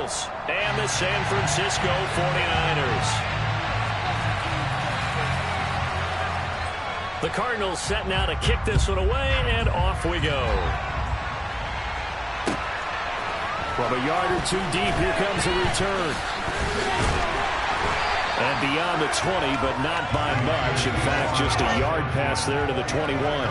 Cardinals and the San Francisco 49ers. The Cardinals set now to kick this one away, and off we go. From a yard or two deep, here comes a return. And beyond the 20, but not by much. In fact, just a yard pass there to the 21.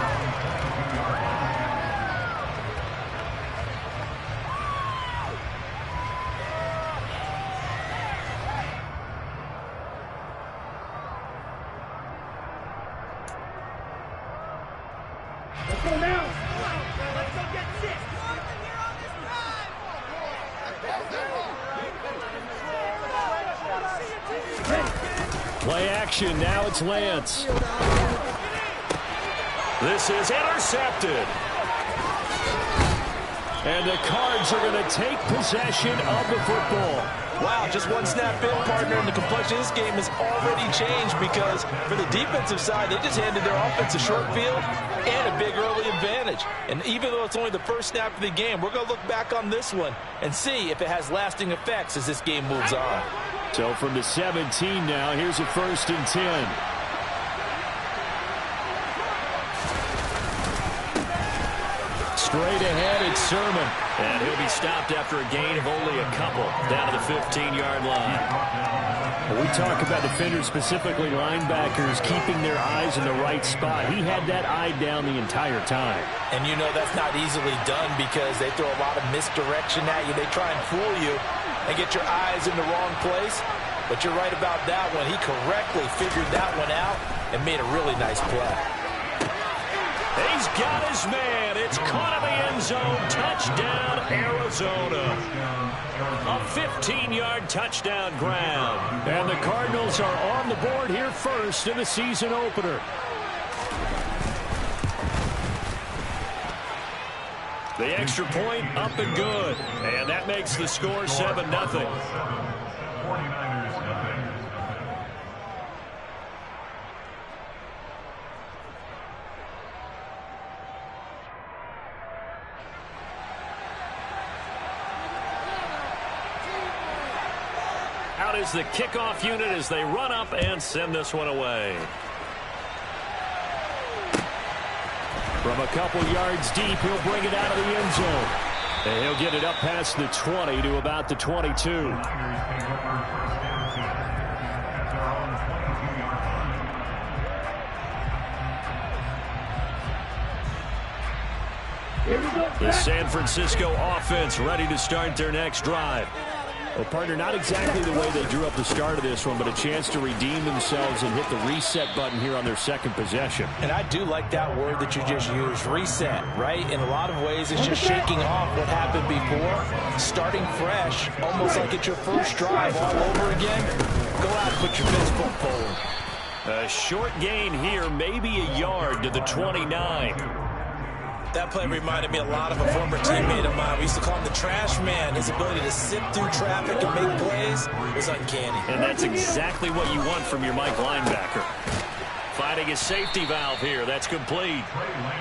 Play action. Now it's Lance. This is intercepted. And the Cards are going to take possession of the football. Wow, just one snap in, partner, and the complexion of this game has already changed because for the defensive side, they just handed their offense a short field and a big early advantage. And even though it's only the first snap of the game, we're going to look back on this one and see if it has lasting effects as this game moves on. So from the 17 now, here's a 1st and 10. Straight ahead, it's Sermon. And he'll be stopped after a gain of only a couple down to the 15-yard line. When we talk about defenders, specifically linebackers, keeping their eyes in the right spot. He had that eye down the entire time. And you know that's not easily done because they throw a lot of misdirection at you. They try and fool you and get your eyes in the wrong place. But you're right about that one. He correctly figured that one out and made a really nice play. He's got his man. It's caught in the end zone. Touchdown, Arizona. A 15-yard touchdown grab. And the Cardinals are on the board here first in the season opener. The extra point up and good. And that makes the score 7-0. Out is the kickoff unit as they run up and send this one away. From a couple yards deep, he'll bring it out of the end zone. And he'll get it up past the 20 to about the 22. The San Francisco offense ready to start their next drive. Well, partner, not exactly the way they drew up the start of this one, but a chance to redeem themselves and hit the reset button here on their second possession. And I do like that word that you just used, reset, right? In a lot of ways, it's just shaking off what happened before, starting fresh, almost like it's your first drive all over again. Go out and put your best foot forward. A short gain here, maybe a yard to the 29. That play reminded me a lot of a former teammate of mine. We used to call him the trash man. His ability to sift through traffic and make plays was uncanny. And that's exactly what you want from your Mike linebacker. Finding a safety valve here. That's complete.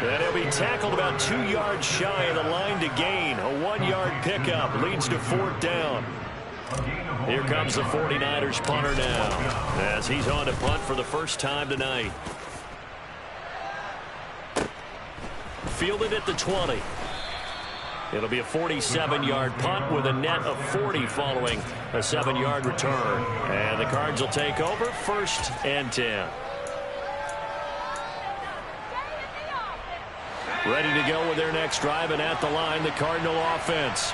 And he'll be tackled about 2 yards shy of the line to gain. A 1-yard pickup leads to 4th down. Here comes the 49ers punter now as he's on to punt for the first time tonight. Fielded at the 20. It'll be a 47-yard punt with a net of 40 following a 7-yard return. And the Cards will take over 1st and 10. Ready to go with their next drive, and at the line, the Cardinal offense.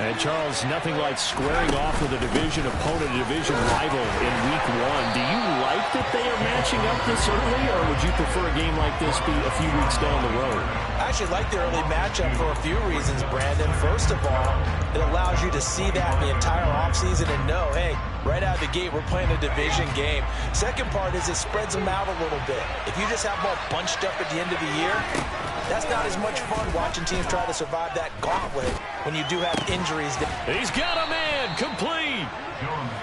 And, Charles, nothing like squaring off with a division opponent, a division rival in Week 1. Do you like that they are matching up this early, or would you prefer a game like this be a few weeks down the road? I actually like the early matchup for a few reasons, Brandon. First of all, it allows you to see that the entire offseason and know, hey, right out of the gate, we're playing a division game. Second part is it spreads them out a little bit. If you just have them all bunched up at the end of the year, that's not as much fun watching teams try to survive that gauntlet when you do have injuries. He's got a man, complete.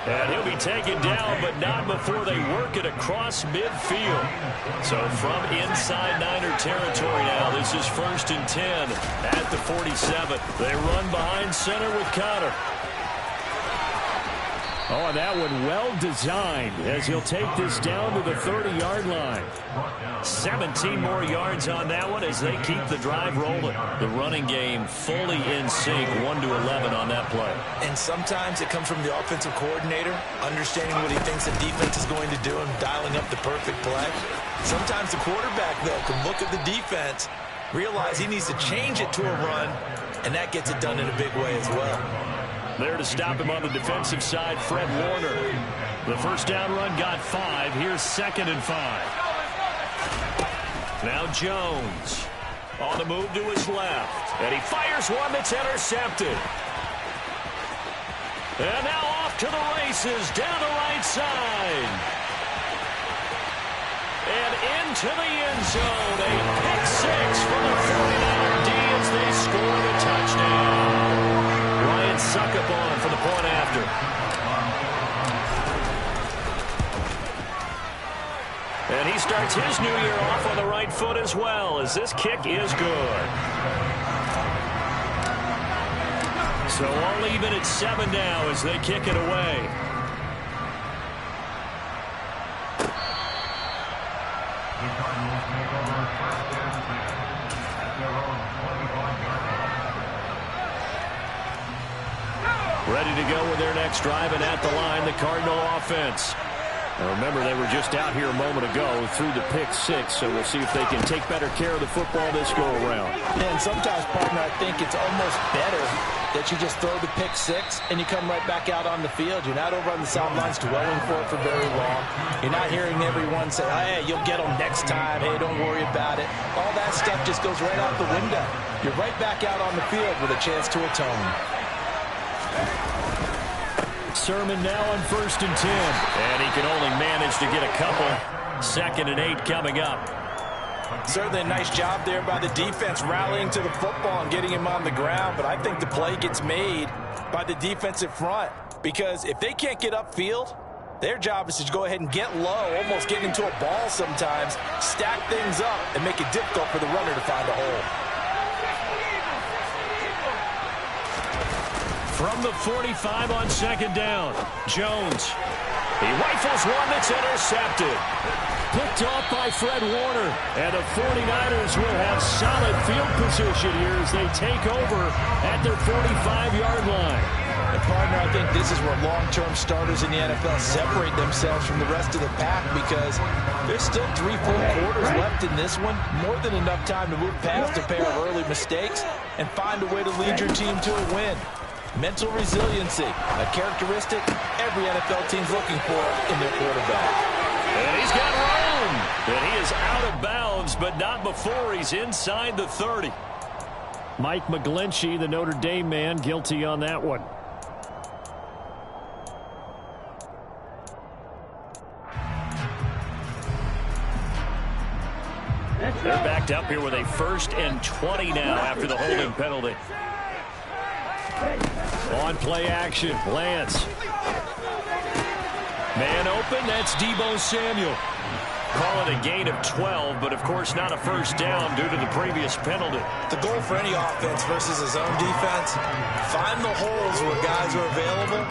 And he'll be taken down, but not before they work it across midfield. So from inside Niner territory now, this is 1st and 10 at the 47. They run behind center with Conner. Oh, and that one well designed as he'll take this down to the 30-yard line. 17 more yards on that one as they keep the drive rolling. The running game fully in sync, 1-11 on that play. And sometimes it comes from the offensive coordinator, understanding what he thinks the defense is going to do and dialing up the perfect play. Sometimes the quarterback, though, can look at the defense, realize he needs to change it to a run, and that gets it done in a big way as well. There to stop him on the defensive side, Fred Warner. The first down run got 5. Here's 2nd and 5. Now Jones on the move to his left. And he fires one that's intercepted. And now off to the races down the right side. And into the end zone. A pick 6 for the 49er D as they score the touchdown. Ryan Succop on for the point after. And he starts his new year off on the right foot as well, as this kick is good. So all even at 7 now as they kick it away. Ready to go with their next drive, and at the line, the Cardinal offense. Now remember, they were just out here a moment ago through the pick 6, so we'll see if they can take better care of the football this go-around. And sometimes, partner, I think it's almost better that you just throw the pick 6 and you come right back out on the field. You're not over on the sidelines dwelling for it for very long. You're not hearing everyone say, hey, you'll get them next time. Hey, don't worry about it. All that stuff just goes right out the window. You're right back out on the field with a chance to atone. Sermon now on 1st and 10. And he can only manage to get a couple. 2nd and 8 coming up. Certainly a nice job there by the defense rallying to the football and getting him on the ground. But I think the play gets made by the defensive front. Because if they can't get upfield, their job is to go ahead and get low, almost get into a ball sometimes, stack things up, and make it difficult for the runner to find a hole. From the 45 on 2nd down, Jones. He rifles one that's intercepted. Picked off by Fred Warner. And the 49ers will have solid field position here as they take over at their 45-yard line. And partner, I think this is where long-term starters in the NFL separate themselves from the rest of the pack, because there's still 3 full quarters left in this one. More than enough time to move past a pair of early mistakes and find a way to lead your team to a win. Mental resiliency, a characteristic every NFL team's looking for in their quarterback. And he's got room. And he is out of bounds, but not before he's inside the 30. Mike McGlinchey, the Notre Dame man, guilty on that one. They're backed up here with a 1st and 20 now after the holding penalty. On play action, Lance. Man open, that's Deebo Samuel. Call it a gain of 12, but of course not a first down due to the previous penalty. The goal for any offense versus his own defense, find the holes where guys are available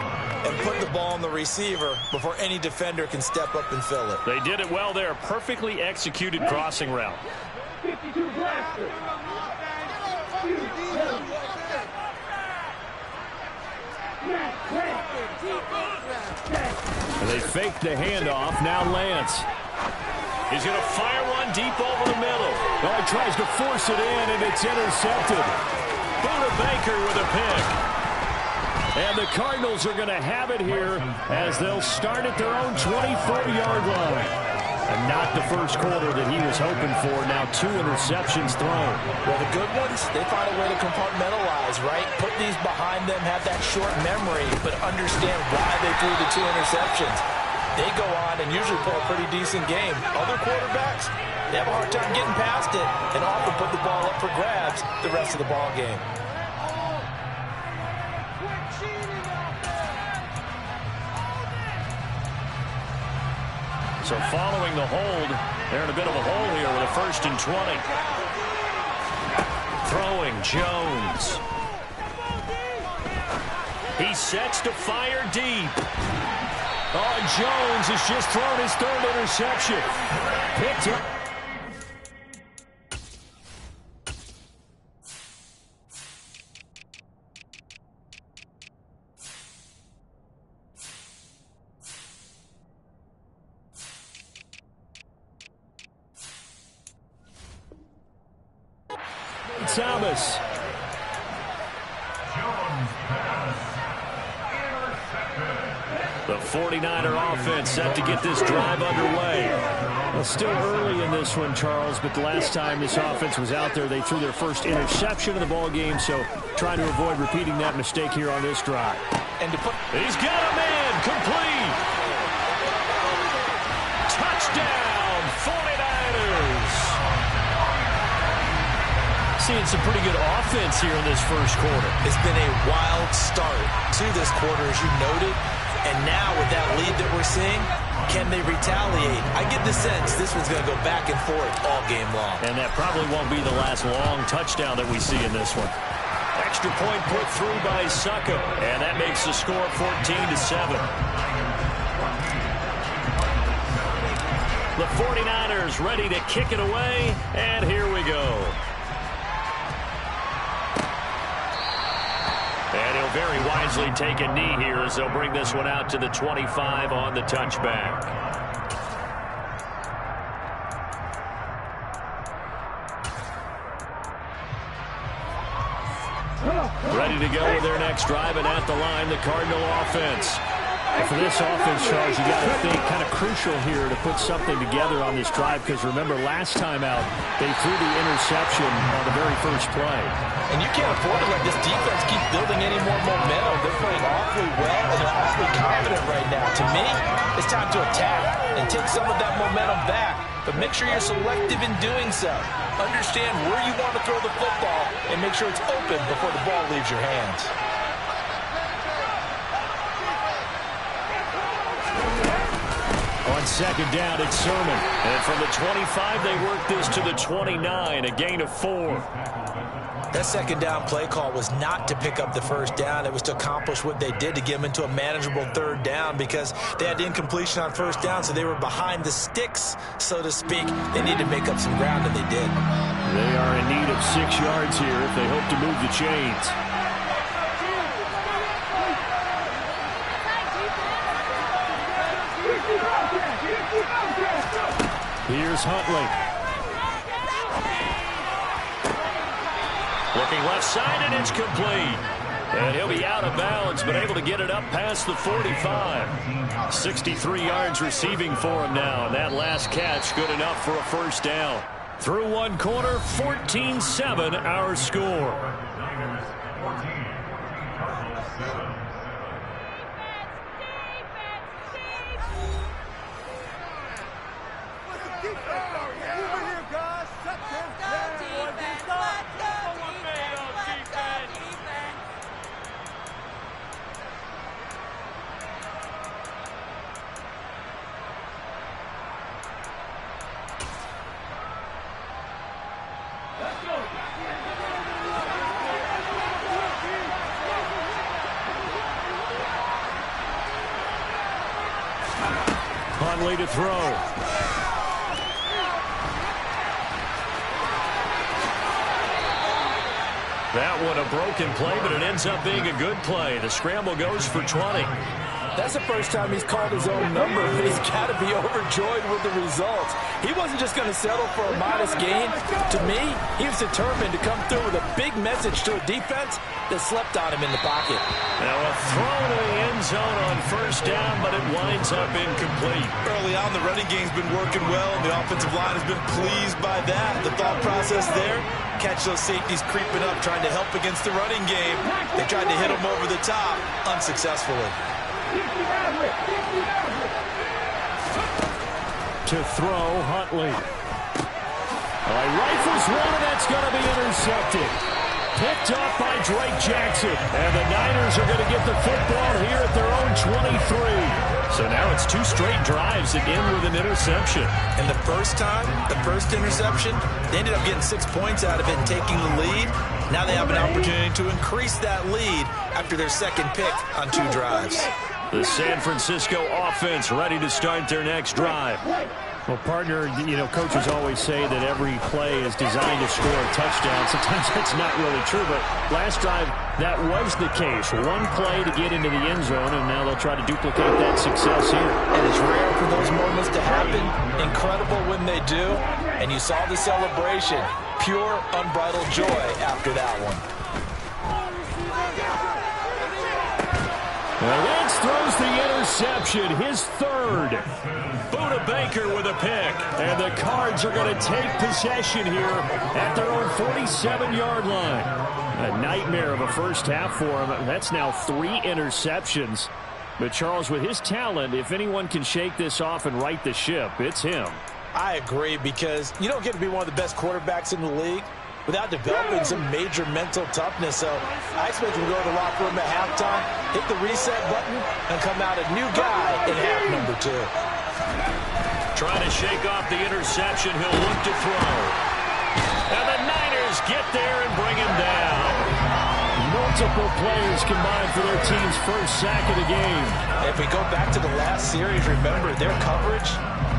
and put the ball on the receiver before any defender can step up and fill it. They did it well there. Perfectly executed crossing route. 52 blaster. They faked the handoff. Now Lance. He's going to fire one deep over the middle. Oh, he tries to force it in, and it's intercepted. Buda Baker with a pick. And the Cardinals are going to have it here as they'll start at their own 24-yard line. And not the first quarter that he was hoping for. Now 2 interceptions thrown. Well, the good ones, they find a way to compartmentalize, right? Put these behind them, have that short memory, but understand why they threw the 2 interceptions. They go on and usually play a pretty decent game. Other quarterbacks, they have a hard time getting past it and often put the ball up for grabs the rest of the ball game. So following the hold, they're in a bit of a hole here with a 1st and 20. Throwing Jones. He sets to fire deep. Oh, Jones has just thrown his third interception. Picked up. Thomas. The 49er offense set to get this drive underway. Well, still early in this one, Charles, but the last time this offense was out there, they threw their first interception of the ball game, so trying to avoid repeating that mistake here on this drive. And to put, he's got a man, complete. Touchdown, 49ers. Seeing some pretty good offense here in this first quarter. It's been a wild start to this quarter, as you noted. And now with that lead that we're seeing, can they retaliate? I get the sense this one's going to go back and forth all game long. And that probably won't be the last long touchdown that we see in this one. Extra point put through by Succo. And that makes the score 14-7. The 49ers ready to kick it away. And here we go. And he'll very wisely take a knee here as they'll bring this one out to the 25 on the touchback. Ready to go with their next drive, and at the line, the Cardinal offense. For this offense, Charles, you got to think kind of crucial here to put something together on this drive, because remember, last time out, they threw the interception on the very first play. And you can't afford to let this defense keep building any more momentum. They're playing awfully well, and they're awfully confident right now. To me, it's time to attack and take some of that momentum back, but make sure you're selective in doing so. Understand where you want to throw the football and make sure it's open before the ball leaves your hands. On second down, it's Sermon. And from the 25, they work this to the 29, a gain of 4. That second down play call was not to pick up the first down. It was to accomplish what they did, to get them into a manageable third down, because they had incompletion on first down, so they were behind the sticks, so to speak. They need to make up some ground, and they did. They are in need of 6 yards here if they hope to move the chains. Here's Huntley. Looking left side, and it's complete. And he'll be out of bounds, but able to get it up past the 45. 63 yards receiving for him now. And that last catch good enough for a first down. Through one quarter, 14-7 our score. Huntley to throw. That one a broken play, but it ends up being a good play. The scramble goes for 20. That's the first time he's called his own number, but he's got to be overjoyed with the results. He wasn't just going to settle for a modest gain. To me, he was determined to come through with a big message to a defense that slept on him in the pocket. Now a throw to the end zone on first down, but it winds up incomplete. Early on, the running game's been working well, and the offensive line has been pleased by that. The thought process there, catch those safeties creeping up, trying to help against the running game. They tried to hit them over the top, unsuccessfully. To throw, Huntley. Rifles one, and that's going to be intercepted. Picked up by Drake Jackson. And the Niners are going to get the football here at their own 23. So now it's 2 straight drives that end with an interception. And the first time, the first interception, they ended up getting 6 points out of it and taking the lead. Now they have an opportunity to increase that lead after their second pick on 2 drives. The San Francisco offense ready to start their next drive. Well, partner, coaches always say that every play is designed to score a touchdown. Sometimes that's not really true, but last drive, that was the case. 1 play to get into the end zone, and now they'll try to duplicate that success here. And it's rare for those moments to happen. Incredible when they do. And you saw the celebration. Pure, unbridled joy after that one. Well, Lance throws the interception, his 3rd. Buda Baker with a pick. And the Cards are going to take possession here at their own 47-yard line. A nightmare of a first half for him. That's now 3 interceptions. But Charles, with his talent, if anyone can shake this off and right the ship, it's him. I agree, because you don't get to be one of the best quarterbacks in the league without developing some major mental toughness. So I expect him to go to the locker room at halftime, hit the reset button, and come out a new guy in half number 2. Trying to shake off the interception. He'll look to throw. And the Niners get there and bring him down. Multiple players combined for their team's first sack of the game. If we go back to the last series, remember, their coverage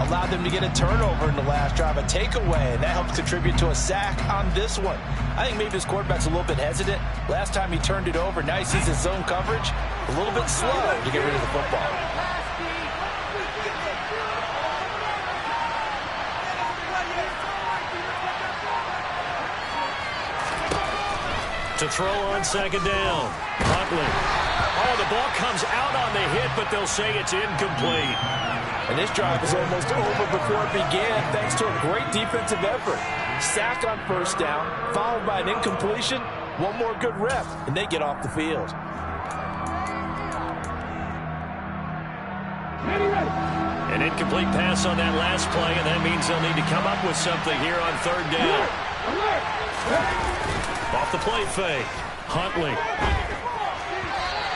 allowed them to get a turnover in the last drive, a takeaway, and that helps contribute to a sack on this one. I think maybe this quarterback's a little bit hesitant. Last time he turned it over, now he sees his zone coverage a little bit slow to get rid of the football. To throw on 2nd down. Huntley. Oh, the ball comes out on the hit, but they'll say it's incomplete. And this drive is almost over before it began, thanks to a great defensive effort. Sack on 1st down, followed by an incompletion. One more good rep, and they get off the field. An incomplete pass on that last play, and that means they'll need to come up with something here on 3rd down. Off the play fake. Huntley.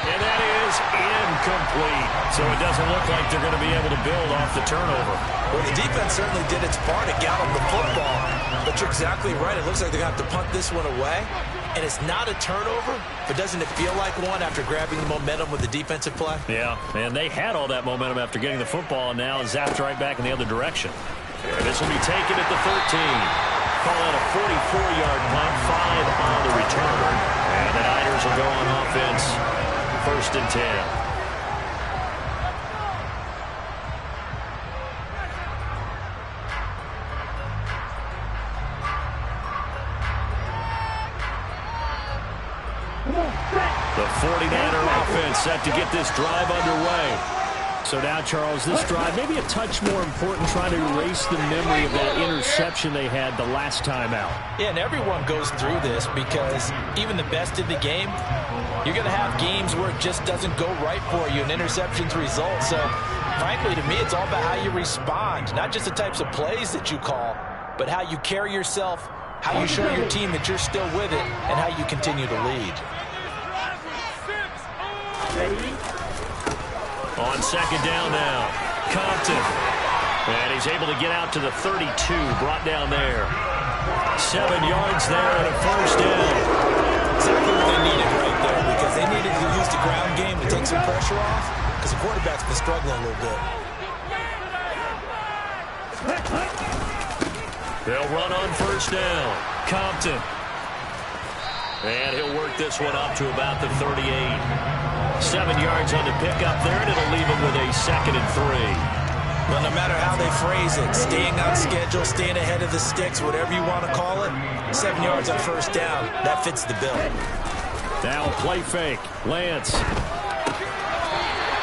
And that is incomplete. So it doesn't look like they're going to be able to build off the turnover. Well, the defense certainly did its part to gallop the football. But you're exactly right. It looks like they're going to have to punt this one away. And it's not a turnover, but doesn't it feel like one after grabbing the momentum with the defensive play? Yeah, and they had all that momentum after getting the football, and now zapped right back in the other direction. And this will be taken at the 13. Call out a 44-yard punt, 5 on the return. And the Niners will go on offense, 1st and 10. The 49er offense set to get this drive underway. So now, Charles, this drive maybe a touch more important, trying to erase the memory of that interception they had the last time out. Yeah, and everyone goes through this because even the best in the game, you're going to have games where it just doesn't go right for you and interceptions result. So, frankly, to me, it's all about how you respond, not just the types of plays that you call, but how you carry yourself, how you show your team that you're still with it, and how you continue to lead. On 2nd down now, Compton. And he's able to get out to the 32, brought down there. 7 yards there and a 1st down. Exactly what they needed right there, because they needed to use the ground game to take some pressure off, because the quarterback's been struggling a little bit. They'll run on 1st down. Compton. And he'll work this one up to about the 38. 7 yards on the pickup there, and it'll leave him with a 2nd and 3. Well, no matter how they phrase it, staying on schedule, staying ahead of the sticks, whatever you want to call it, 7 yards on 1st down, that fits the bill. Now play fake. Lance.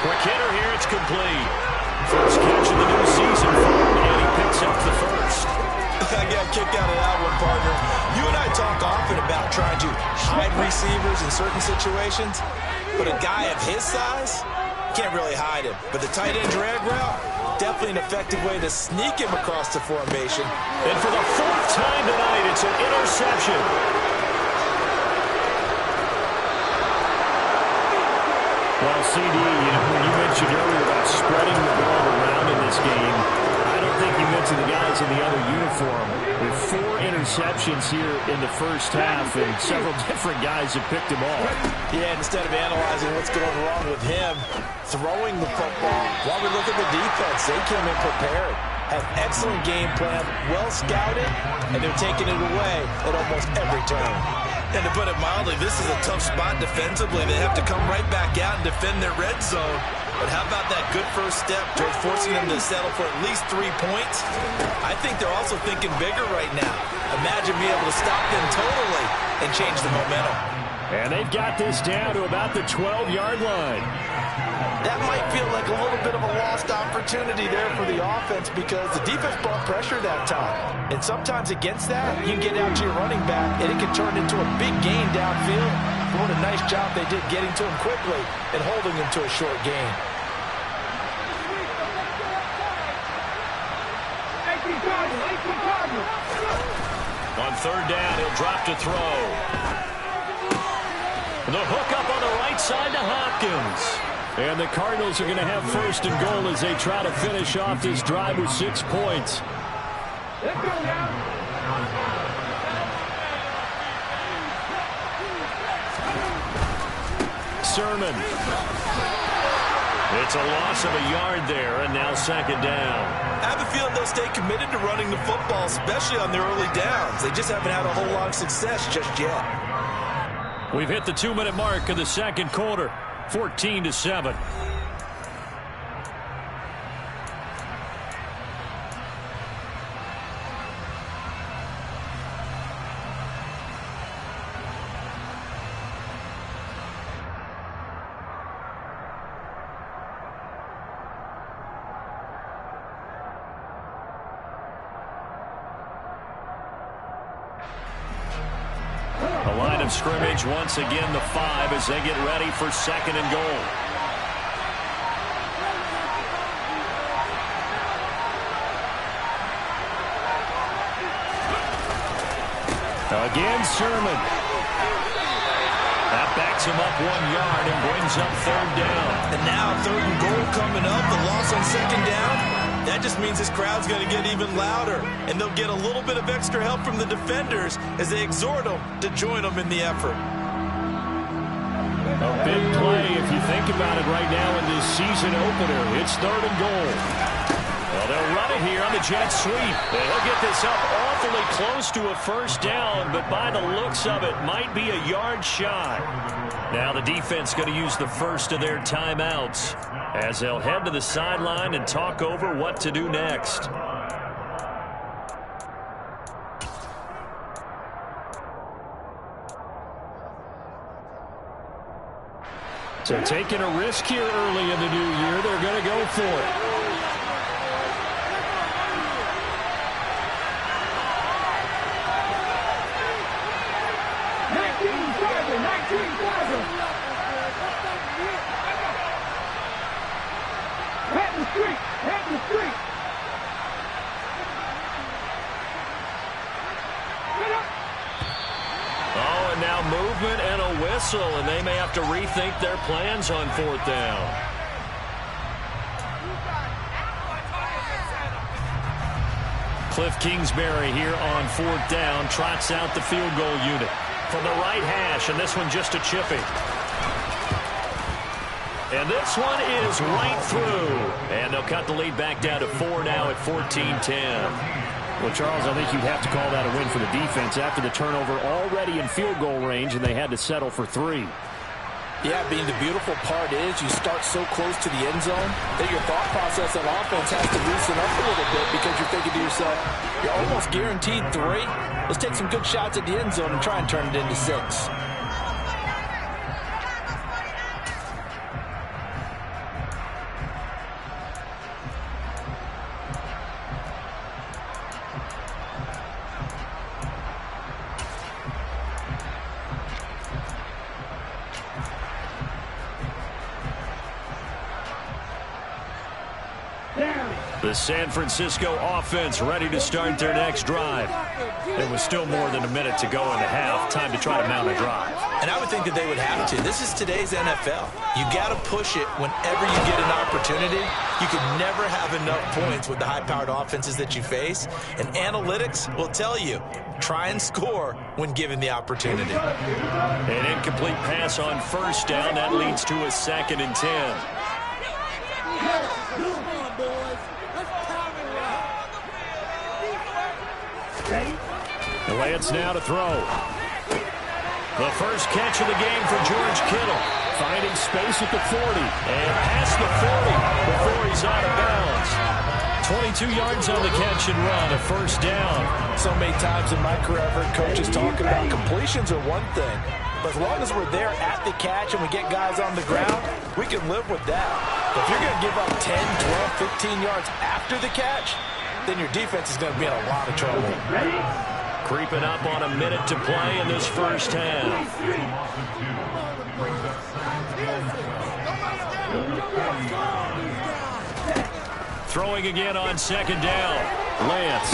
Quick hitter here, it's complete. First catch of the new season for him, and he picks up the 1st. I got kicked out of that one, partner. You and I talk often about trying to hide receivers in certain situations, but a guy of his size can't really hide him. But the tight end drag route, definitely an effective way to sneak him across the formation. And for the 4th time tonight, it's an interception. Well, CD, when you mentioned earlier about spreading the ball around in this game, I don't think you mentioned the guys in the other uniform. With 4 interceptions here in the first half, and several different guys have picked them off. Yeah, instead of analyzing what's going wrong with him, throwing the football, while we look at the defense, they came in prepared. Have excellent game plan, well scouted, and they're taking it away at almost every turn. And to put it mildly, this is a tough spot defensively. They have to come right back out and defend their red zone. But how about that good first step towards forcing them to settle for at least 3 points? I think they're also thinking bigger right now. Imagine being able to stop them totally and change the momentum. And they've got this down to about the 12-yard line. That might feel like a little bit of a lost opportunity there for the offense because the defense brought pressure that time. And sometimes against that, you can get out to your running back, and it can turn into a big gain downfield. But what a nice job they did getting to him quickly and holding him to a short gain. On third down, he'll drop to throw. The hook up on the right side to Hopkins. And the Cardinals are going to have first and goal as they try to finish off this drive with 6 points. Let's go now. Sermon. It's a loss of a yard there, and now second down. I have a feeling they'll stay committed to running the football, especially on their early downs. They just haven't had a whole lot of success just yet. We've hit the 2-minute mark of the second quarter. 14-7. Scrimmage once again the 5 as they get ready for second and goal. Again, Sermon. That backs him up 1 yard and brings up third down. And now third and goal coming up, the loss on second down. That just means this crowd's going to get even louder, and they'll get a little bit of extra help from the defenders as they exhort them to join them in the effort. A big play if you think about it right now in this season opener. It's third and goal. Well, they'll run it here on the jet sweep. And he'll get this up awfully close to a first down, but by the looks of it, might be a yard shy. Now the defense going to use the first of their timeouts as they'll head to the sideline and talk over what to do next. So taking a risk here early in the new year, they're going to go for it. Movement and a whistle, and they may have to rethink their plans on fourth down. Cliff Kingsbury here on fourth down trots out the field goal unit from the right hash, and this one just a chipping. And this one is right through, and they'll cut the lead back down to 4 now at 14-10. Well, Charles, I think you'd have to call that a win for the defense after the turnover already in field goal range, and they had to settle for 3. Yeah, Bean, the beautiful part is you start so close to the end zone that your thought process on offense has to loosen up a little bit because you're thinking to yourself, you're almost guaranteed 3. Let's take some good shots at the end zone and try and turn it into 6. Down. The San Francisco offense ready to start their next drive. There was still more than a minute to go in the half. Time to try to mount a drive. And I would think that they would have to. This is today's NFL. You got to push it whenever you get an opportunity. You can never have enough points with the high-powered offenses that you face. And analytics will tell you, try and score when given the opportunity. An incomplete pass on first down. That leads to a 2nd and 10. Lance now to throw. The first catch of the game for George Kittle. Finding space at the 40. And past the 40 before he's out of bounds. 22 yards on the catch and run. A first down. So many times in my career, I've heard coaches talk about completions are one thing. But as long as we're there at the catch and we get guys on the ground, we can live with that. But if you're going to give up 10, 12, 15 yards after the catch, then your defense is going to be in a lot of trouble. Creeping up on a minute to play in this first half. Throwing again on 2nd down. Lance.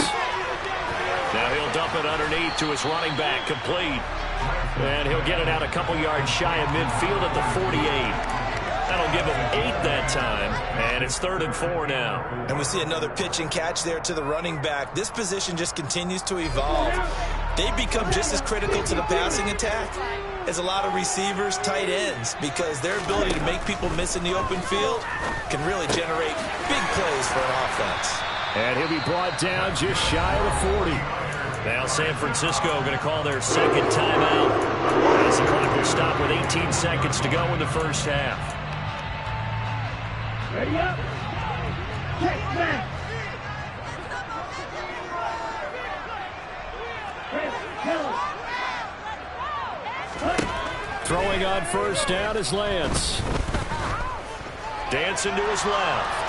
Now he'll dump it underneath to his running back, complete. And he'll get it out a couple yards shy of midfield at the 48. That'll give him 8 that time, and it's 3rd and 4 now. And we see another pitch and catch there to the running back. This position just continues to evolve. They become just as critical to the passing attack as a lot of receivers, tight ends, because their ability to make people miss in the open field can really generate big plays for an offense. And he'll be brought down just shy of the 40. Now San Francisco going to call their 2nd timeout as the clock will stop with 18 seconds to go in the first half. Ready up. Check back. Throwing on first down is Lance. Dancing to his left.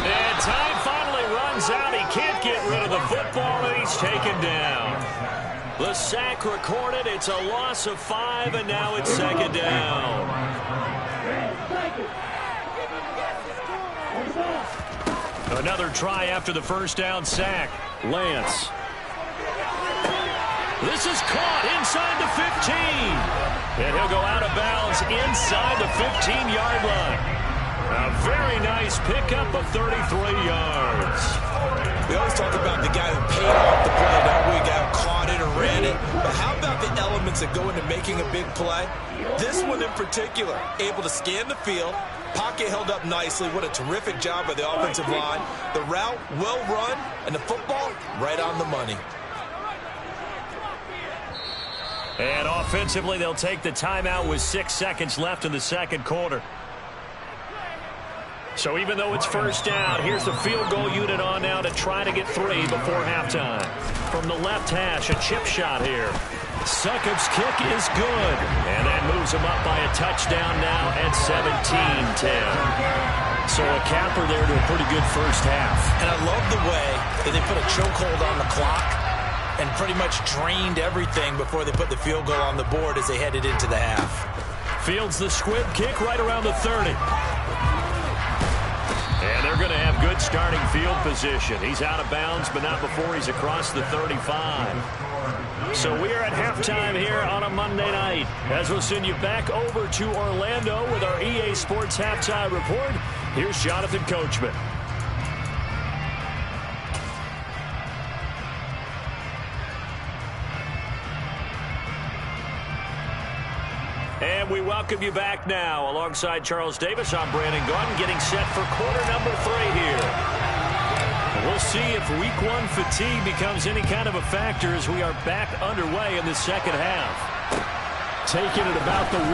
And time finally runs out. He can't get rid of the football, and he's taken down. The sack recorded. It's a loss of 5, and now it's 2nd down. Another try after the first down sack. Lance. This is caught inside the 15. And he'll go out of bounds inside the 15-yard line. A very nice pickup of 33 yards. We always talk about the guy who paid off the play, don't we? The guy who caught it or ran it. But how about the elements that go into making a big play? This one in particular, able to scan the field, pocket held up nicely. What a terrific job by the offensive line. The route, well run, and the football, right on the money. And offensively, they'll take the timeout with 6 seconds left in the second quarter. So even though it's first down, here's the field goal unit on now to try to get 3 before halftime. From the left hash, a chip shot here. Succop's kick is good. And that moves him up by a touchdown now at 17-10. So a capper there to a pretty good first half. And I love the way that they put a chokehold on the clock and pretty much drained everything before they put the field goal on the board as they headed into the half. Fields the squib kick right around the 30. And they're going to have good starting field position. He's out of bounds, but not before he's across the 35. So we are at halftime here on a Monday night. As we'll send you back over to Orlando with our EA Sports Halftime Report, here's Jonathan Coachman. And we welcome you back now. Alongside Charles Davis, I'm Brandon Gaudin, getting set for quarter number 3 here. We'll see if week 1 fatigue becomes any kind of a factor as we are back underway in the second half. Taking it about the 1.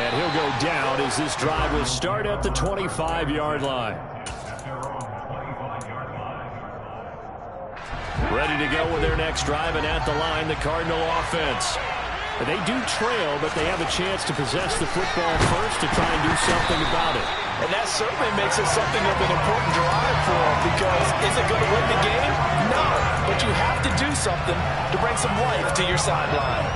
And he'll go down as this drive will start at the 25-yard line. Ready to go with their next drive, and at the line, the Cardinal offense. They do trail, but they have a chance to possess the football first to try and do something about it. And that certainly makes it something of an important drive for them, because is it going to win the game? No, but you have to do something to bring some life to your sideline.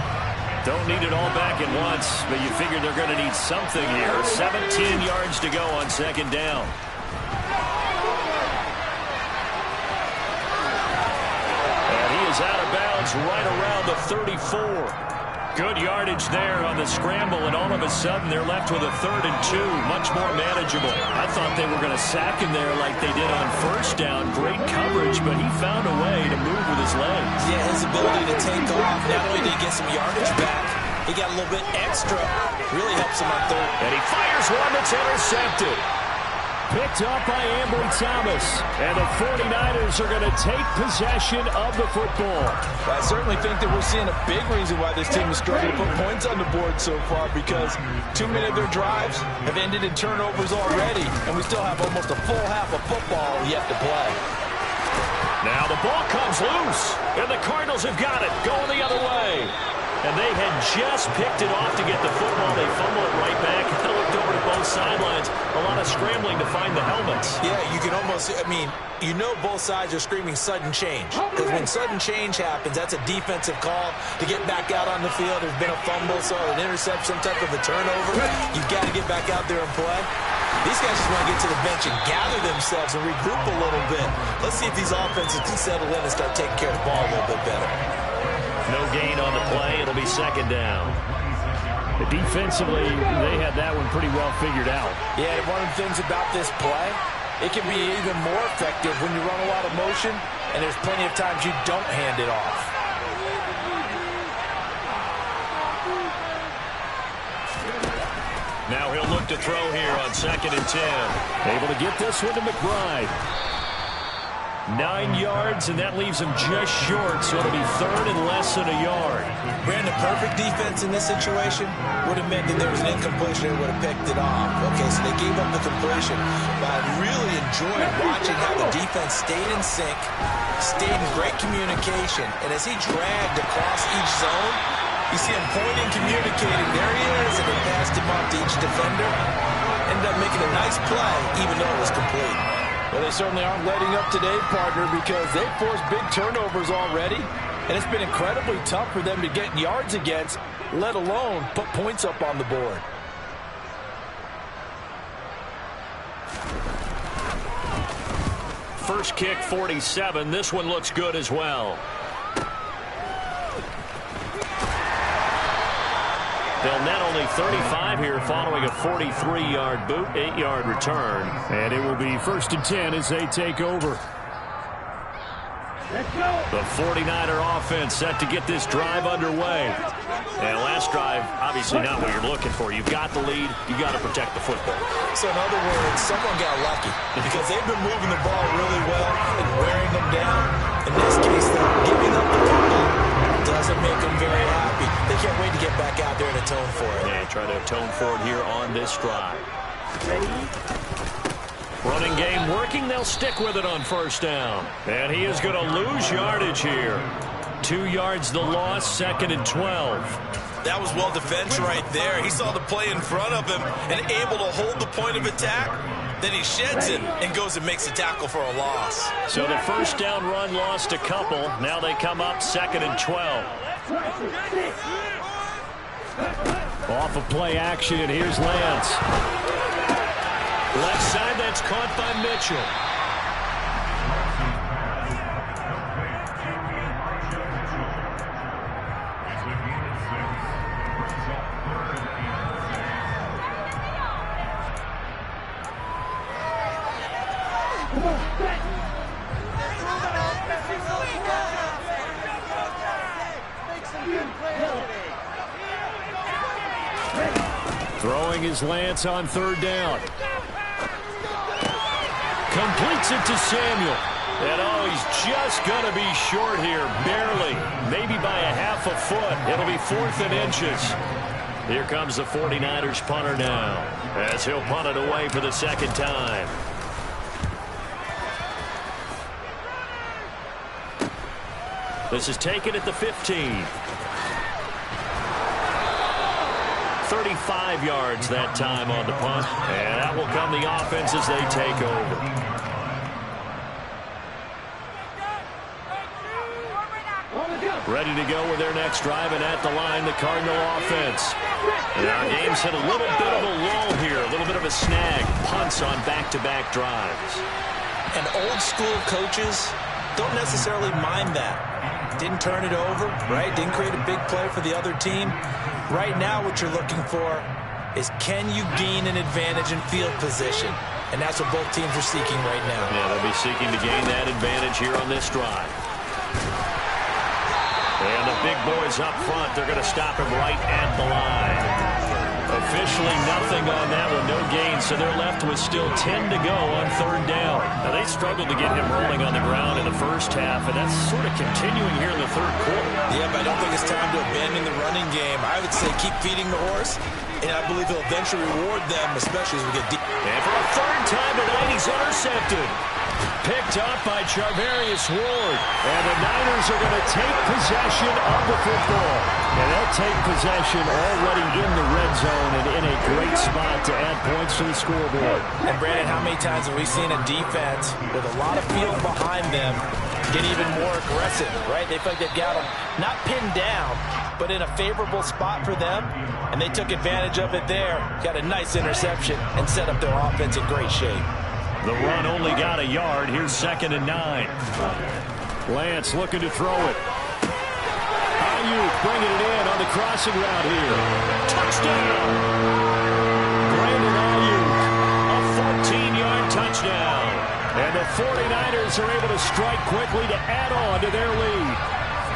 Don't need it all back at once, but you figure they're going to need something here. 17 yards to go on second down. And he is out of bounds right around the 34. Good yardage there on the scramble, and all of a sudden they're left with a 3rd and 2, much more manageable. I thought they were going to sack him there like they did on first down. Great coverage, but he found a way to move with his legs. Yeah, his ability to take off, not only did he get some yardage back, he got a little bit extra. Really helps him on 3rd. And he fires one that's intercepted. Picked up by Ambry Thomas. And the 49ers are going to take possession of the football. I certainly think that we're seeing a big reason why this team is struggling to put points on the board so far, because too many of their drives have ended in turnovers already, and we still have almost a full half of football yet to play. Now the ball comes loose, and the Cardinals have got it, going the other way. And they had just picked it off to get the football. They fumble it right back. Kind of looked over to both sidelines. A lot of scrambling to find the helmets. Yeah, you can almost, you know both sides are screaming sudden change. Because when sudden change happens, that's a defensive call to get back out on the field. There's been a fumble, so an interception, some type of a turnover. You've got to get back out there and play. These guys just want to get to the bench and gather themselves and regroup a little bit. Let's see if these offenses can settle in and start taking care of the ball a little bit better. No gain on the play. It'll be second down. Defensively, they had that one pretty well figured out. Yeah, one of the things about this play, it can be even more effective when you run a lot of motion, and there's plenty of times you don't hand it off. Now he'll look to throw here on 2nd and 10. Able to get this one to McBride. 9 yards, and that leaves him just short, so it'll be 3rd and less than a yard. Brandon, perfect defense in this situation would have meant that there was an incompletion and would have picked it off. Okay, so they gave up the completion, but I really enjoyed watching how the defense stayed in sync, stayed in great communication, and as he dragged across each zone, you see him pointing, communicating. There he is, and they passed him off to each defender. Ended up making a nice play, even though it was complete. Well, they certainly aren't letting up today, partner, because they've forced big turnovers already, and it's been incredibly tough for them to get yards against, let alone put points up on the board. First kick, 47. This one looks good as well. They'll net only 35 here following a 43-yard boot, 8-yard return. And it will be 1st and 10 as they take over. The 49er offense set to get this drive underway. And last drive, obviously not what you're looking for. You've got the lead. You've got to protect the football. So in other words, someone got lucky because they've been moving the ball really well and wearing them down. In this case, though, giving up the football doesn't make them very happy. They can't wait to get back out there and atone for it. And try to atone for it here on this drive. Running game working. They'll stick with it on first down. And he is going to lose yardage here. 2 yards the loss, 2nd and 12. That was well defense right there. He saw the play in front of him and able to hold the point of attack. Then he sheds it and goes and makes a tackle for a loss. So the first down run lost a couple. Now they come up 2nd and 12. Off of play action, and here's Lance. Left side, that's caught by Mitchell. Throwing his Lance on 3rd down. Completes it to Samuel. And oh, he's just going to be short here, barely. Maybe by a half a foot. It'll be 4th and inches. Here comes the 49ers punter now, as he'll punt it away for the 2nd time. This is taken at the 15. 35 yards that time on the punt. And that will come the offense as they take over. Ready to go with their next drive, and at the line, the Cardinal offense. And our game's hit a little bit of a lull here, a little bit of a snag. Punts on back-to-back drives. And old-school coaches don't necessarily mind that. Didn't turn it over, right? Didn't create a big play for the other team. Right now, what you're looking for is, can you gain an advantage in field position? And that's what both teams are seeking right now. Yeah, they'll be seeking to gain that advantage here on this drive. And the big boys up front, they're going to stop him right at the line. Officially nothing on that one, no gain, so they're left with still 10 to go on third down. Now, they struggled to get him rolling on the ground in the first half, and that's sort of continuing here in the third quarter. Yeah, but I don't think it's time to abandon the running game. I would say keep feeding the horse, and I believe he'll eventually reward them, especially as we get deep. And for a third time tonight, he's intercepted. Picked up by Charvarius Ward. And the Niners are going to take possession of the football. And they'll take possession already in the red zone and in a great spot to add points to the scoreboard. And Brandon, how many times have we seen a defense with a lot of field behind them get even more aggressive, right? They feel like they've got them not pinned down, but in a favorable spot for them, and they took advantage of it there. Got a nice interception and set up their offense in great shape. The run only got a yard. Here's 2nd and 9. Lance looking to throw it. Ayuk bringing it in on the crossing route here. Touchdown! Brandon Ayuk, a 14-yard touchdown. And the 49ers are able to strike quickly to add on to their lead.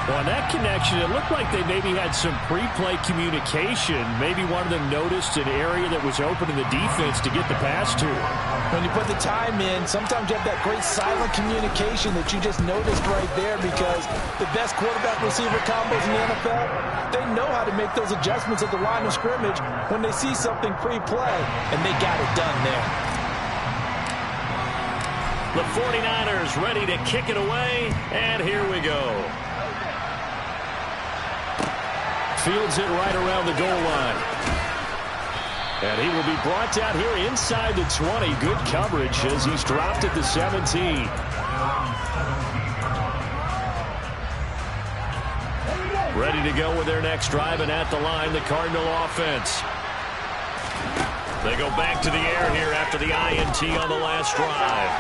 Well, on that connection, it looked like they maybe had some pre-play communication. Maybe one of them noticed an area that was open in the defense to get the pass to. When you put the time in, sometimes you have that great silent communication that you just noticed right there, because the best quarterback-receiver combos in the NFL, they know how to make those adjustments at the line of scrimmage when they see something pre-play, and they got it done there. The 49ers ready to kick it away, and here we go. Fields it right around the goal line. And he will be brought down here inside the 20. Good coverage as he's dropped at the 17. Ready to go with their next drive, and at the line, the Cardinal offense. They go back to the air here after the INT on the last drive.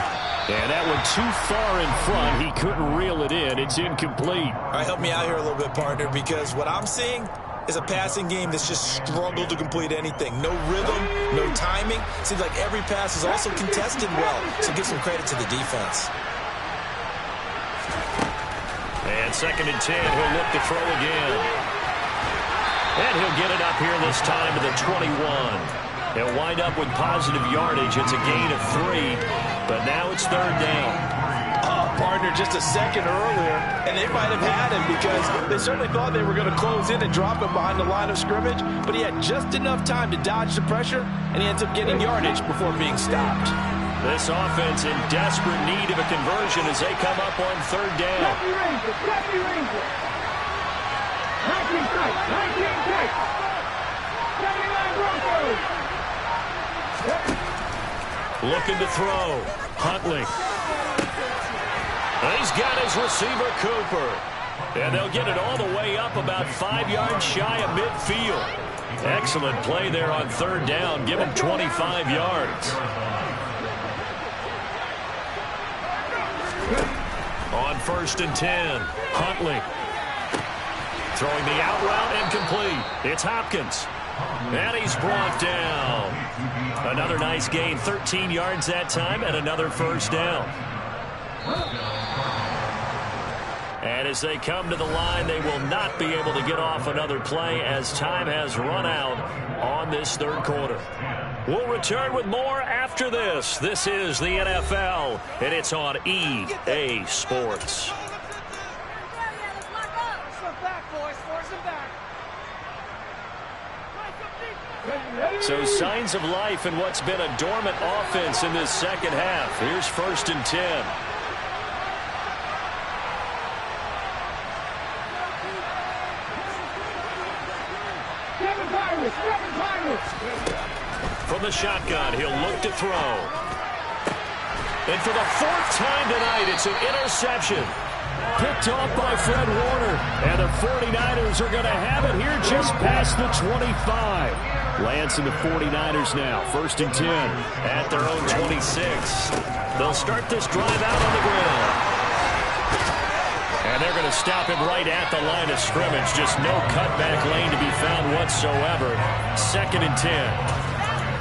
And that one too far in front. He couldn't reel it in. It's incomplete. All right, help me out here a little bit, partner, because what I'm seeing is a passing game that's just struggled to complete anything. No rhythm, no timing. Seems like every pass is also contested well, so give some credit to the defense. And 2nd and 10, he'll look to throw again. And he'll get it up here this time to the 21. He'll wind up with positive yardage. It's a gain of 3, but now it's 3rd down. Partner, just a second earlier, and they might have had him because they certainly thought they were going to close in and drop him behind the line of scrimmage, but he had just enough time to dodge the pressure, and he ends up getting yardage before being stopped. This offense in desperate need of a conversion as they come up on 3rd down. Lefty Ranger. 19 tight. 19 tight. 79 Broncos. Looking to throw. Huntley. And he's got his receiver, Cooper. And they'll get it all the way up about 5 yards shy of midfield. Excellent play there on 3rd down. Give him 25 yards. On 1st and 10, Huntley. Throwing the out route and complete. It's Hopkins. And he's brought down. Another nice gain, 13 yards that time, and another 1st down. And as they come to the line, they will not be able to get off another play as time has run out on this 3rd quarter. We'll return with more after this. This is the NFL, and it's on EA Sports. So signs of life in what's been a dormant offense in this 2nd half. Here's 1st and 10. From the shotgun, he'll look to throw. And for the 4th time tonight, it's an interception. picked off by Fred Warner. And the 49ers are going to have it here just past the 25. Lance and the 49ers now, 1st and 10. At their own 26. They'll start this drive out on the ground. And they're going to stop him right at the line of scrimmage. Just no cutback lane to be found whatsoever. 2nd and 10.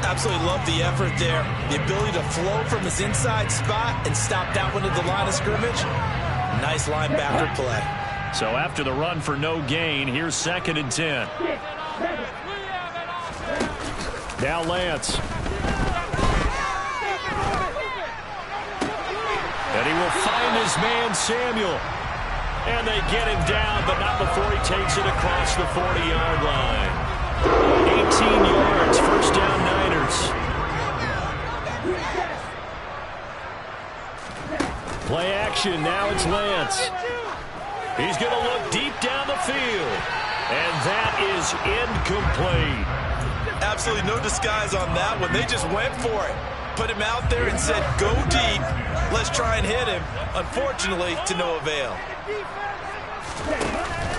Absolutely love the effort there. The ability to flow from his inside spot and stop that one at the line of scrimmage. Nice linebacker play. So after the run for no gain, here's 2nd and 10. Now Lance. And he will find his man Samuel. And they get him down, but not before he takes it across the 40-yard line. 18 yards, 1st down Niners. Play action, now it's Lance. He's going to look deep down the field. And that is incomplete. Absolutely no disguise on that one. They just went for it. Put him out there and said, go deep. Let's try and hit him. Unfortunately, to no avail.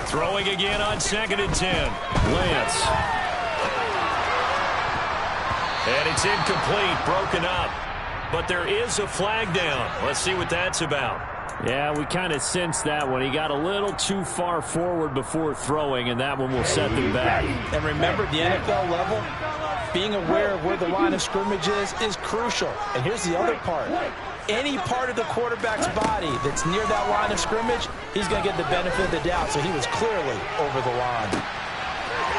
Throwing again on 2nd and 10. Lance. And it's incomplete, broken up. But there is a flag down. Let's see what that's about. Yeah, we kind of sensed that one. He got a little too far forward before throwing, and that one will set them back. And remember, the NFL level, being aware of where the line of scrimmage is crucial. And here's the other part. Any part of the quarterback's body that's near that line of scrimmage, he's going to get the benefit of the doubt. So he was clearly over the line.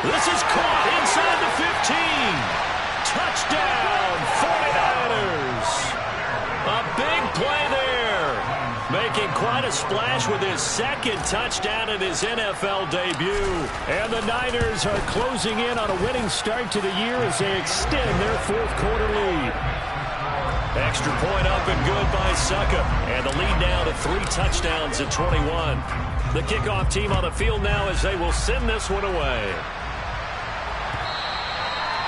This is caught inside the 15. Touchdown, 49ers. A big play there. Making quite a splash with his 2nd touchdown in his NFL debut. And the Niners are closing in on a winning start to the year as they extend their 4th quarter lead. Extra point up and good by Succa. And the lead now to 3 touchdowns at 21. The kickoff team on the field now as they will send this one away.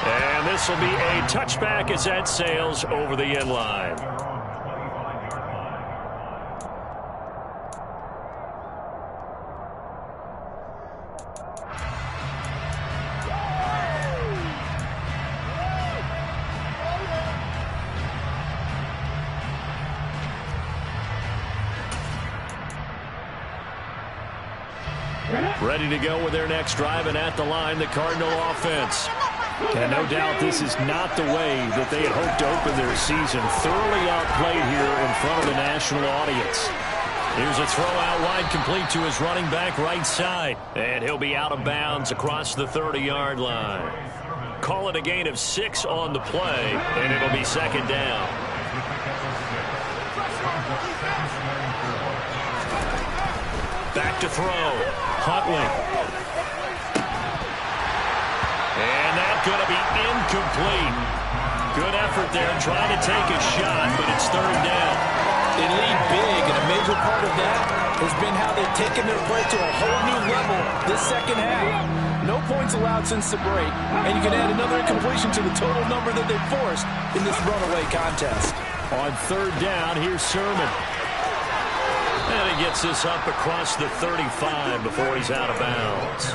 And this will be a touchback as that sails over the end line. Ready to go with their next drive, and at the line, the Cardinal offense. And no doubt this is not the way that they had hoped to open their season. Thoroughly outplayed here in front of the national audience. Here's a throw out wide, complete to his running back right side. And he'll be out of bounds across the 30-yard line. Call it a gain of 6 on the play, and it'll be 2nd down. Back to throw. Huntley. And that's going to be incomplete. Good effort there trying to take a shot, but it's 3rd down. They lead big, and a major part of that has been how they've taken their play to a whole new level this 2nd half. No points allowed since the break, and you can add another incompletion to the total number that they forced in this runaway contest. On 3rd down, here's Sermon. And he gets this up across the 35 before he's out of bounds.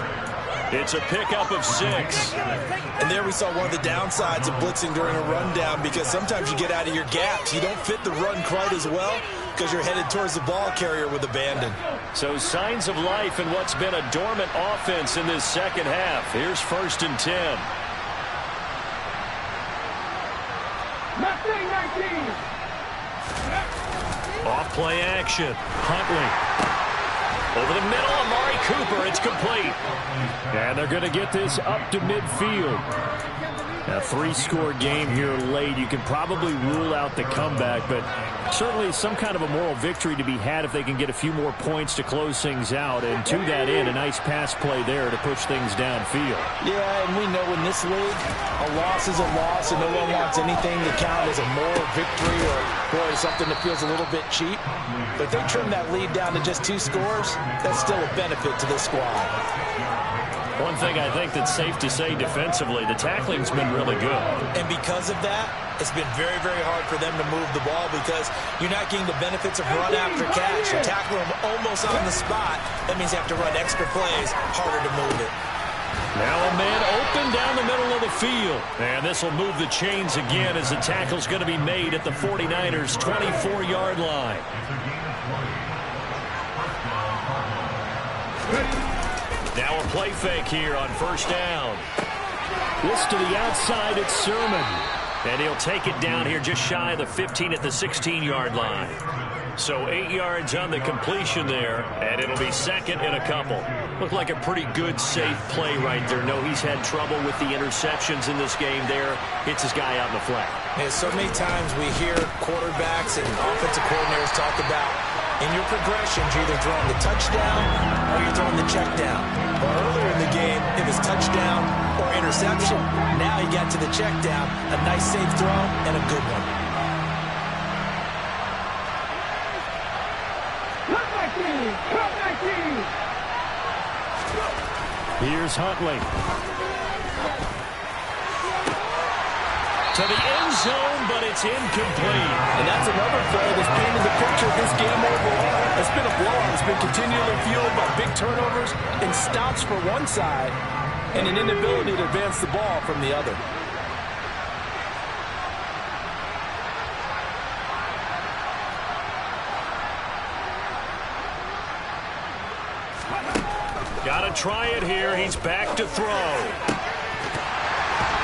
It's a pickup of 6. And there we saw one of the downsides of blitzing during a rundown, because sometimes you get out of your gaps. You don't fit the run quite as well because you're headed towards the ball carrier with abandon. So signs of life in what's been a dormant offense in this 2nd half. Here's 1st and 10. 19. Off play action. Huntley. Over the middle, Amari Cooper. It's complete. And they're going to get this up to midfield. A 3-score game here late. You can probably rule out the comeback, but certainly some kind of a moral victory to be had if they can get a few more points to close things out. And to that end, a nice pass play there to push things downfield. Yeah, and we know in this league, a loss is a loss, and no one wants anything to count as a moral victory or, boy, something that feels a little bit cheap. But if they trim that lead down to just 2 scores, that's still a benefit to this squad. One thing I think that's safe to say defensively, the tackling's been really good. And because of that, it's been very, very hard for them to move the ball because you're not getting the benefits of run after catch. You're tackling them almost on the spot. That means you have to run extra plays, harder to move it. Now a man open down the middle of the field. And this will move the chains again as the tackle's going to be made at the 49ers' 24-yard line. Now a play fake here on first down. This to the outside, it's Sermon. And he'll take it down here just shy of the 15 at the 16-yard line. So 8 yards on the completion there, and it'll be second and a couple. Looked like a pretty good, safe play right there. No, he's had trouble with the interceptions in this game there. Hits his guy out in the flat. Yeah, so many times we hear quarterbacks and offensive coordinators talk about in your progressions, you're either throwing the touchdown or you're throwing the check down. Well, earlier in the game, it was touchdown or interception. Now he got to the check down, a nice safe throw, and a good one. Here's Huntley. To the end zone, but it's incomplete. And that's another play that's painted the picture of this game overall. It's been a blowout. It's been continually fueled by big turnovers and stops for one side and an inability to advance the ball from the other. Got to try it here. He's back to throw.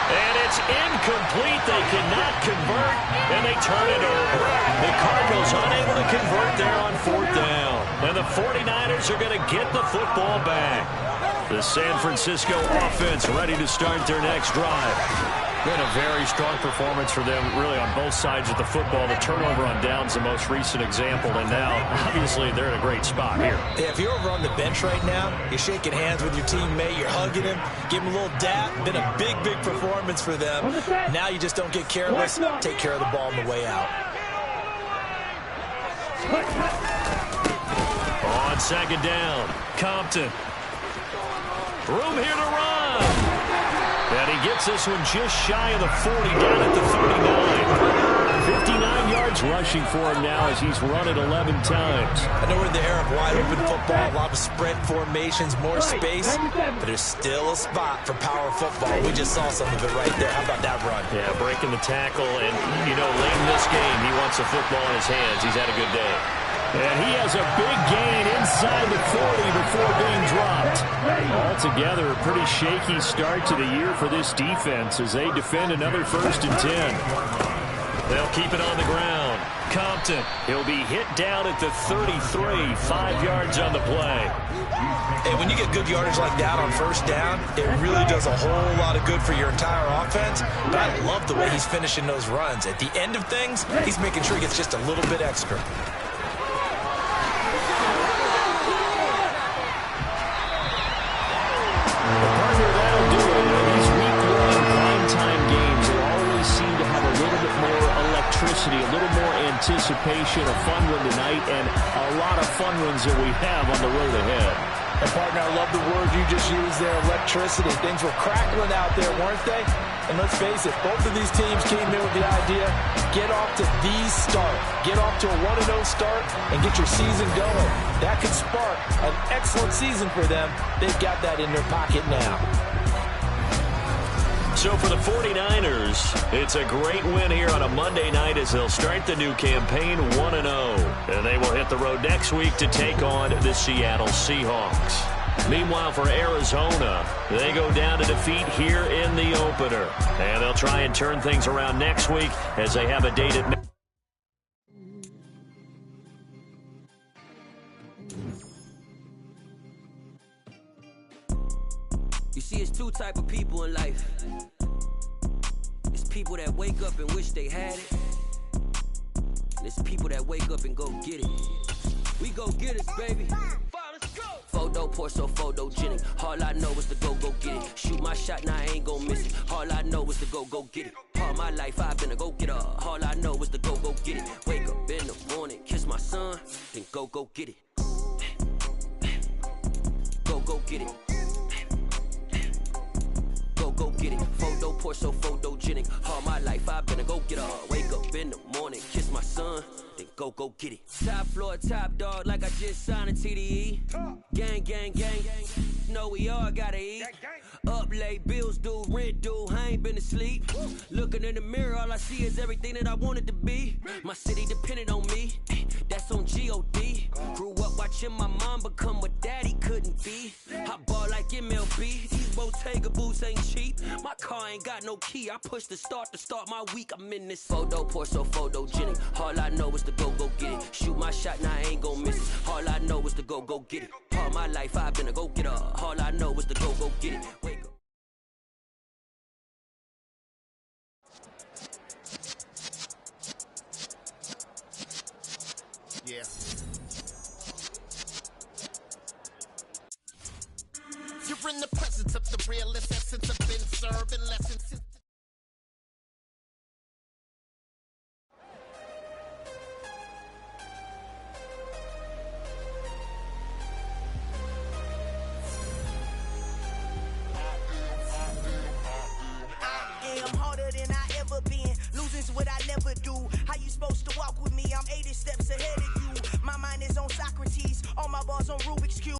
And it's incomplete. They cannot convert, and they turn it over. The Cardinals unable to convert there on fourth down. And the 49ers are going to get the football back. The San Francisco offense ready to start their next drive. Been a very strong performance for them, really, on both sides of the football. The turnover on downs, the most recent example, and now, obviously, they're in a great spot here. Yeah, if you're over on the bench right now, you're shaking hands with your teammate, you're hugging him, give him a little dap. Been a big, big performance for them. Now you just don't get careless. Take care of the ball on the way out. On second down, Compton. Room here to run. And he gets this one just shy of the 40, down at the 39. 59 yards rushing for him now as he's run it 11 times. I know we're in the era of wide-open football, a lot of spread formations, more space, but there's still a spot for power football. We just saw some of it right there. How about that run? Yeah, breaking the tackle, and, you know, late in this game, he wants the football in his hands. He's had a good day. And he has a big gain inside the 40 before being dropped. Altogether, a pretty shaky start to the year for this defense as they defend another 1st and 10. They'll keep it on the ground. Compton, he'll be hit down at the 33, 5 yards on the play. And when you get good yardage like that on first down, it really does a whole lot of good for your entire offense. But I love the way he's finishing those runs. At the end of things, he's making sure he gets just a little bit extra. A little more anticipation, a fun one tonight, and a lot of fun ones that we have on the road ahead. And, partner, I love the word you just used there, electricity. Things were crackling out there, weren't they? And let's face it, both of these teams came in with the idea, get off to the start. Get off to a 1-0 start and get your season going. That could spark an excellent season for them. They've got that in their pocket now. So for the 49ers, it's a great win here on a Monday night as they'll start the new campaign 1-0. And they will hit the road next week to take on the Seattle Seahawks. Meanwhile, for Arizona, they go down to defeat here in the opener. And they'll try and turn things around next week as they have a date at... You see, it's two type of people in life. It's people that wake up and wish they had it. And it's people that wake up and go get it. We go get it, baby. Photo poor, so photogenic. All I know is to go get it. Shoot my shot, now I ain't gon' miss it. All I know is to go get it. All my life I've been a go-getter. All I know is to go get it. Wake up in the morning, kiss my son, then go get it. Go get it. Go get it. Photo poor, so photo go get it. Top floor, top dog, like I just signed a TDE. Gang, gang, gang, know we all gotta eat. Up late, bills due, rent due, I ain't been asleep. Looking in the mirror, all I see is everything that I wanted to be. My city depended on me, that's on G.O.D. Grew up watching my mom become what daddy couldn't be. I ball like MLB, these Bottega boots ain't cheap. My car ain't got no key, I push the start to start my week. I'm in this photo, pour so photogenic. All I know is to go get it. Shoot my shot, now I ain't gon' miss it. All I know is to go get it. All my life I've been a go-getter. All I know is to go get it. Wake up. Yeah. You're in the presence of the realest essence of been serving lessons since losing's what I never do. How you supposed to walk with me? I'm 80 steps ahead of you. My mind is on Socrates, all my bars on Rubik's Cube.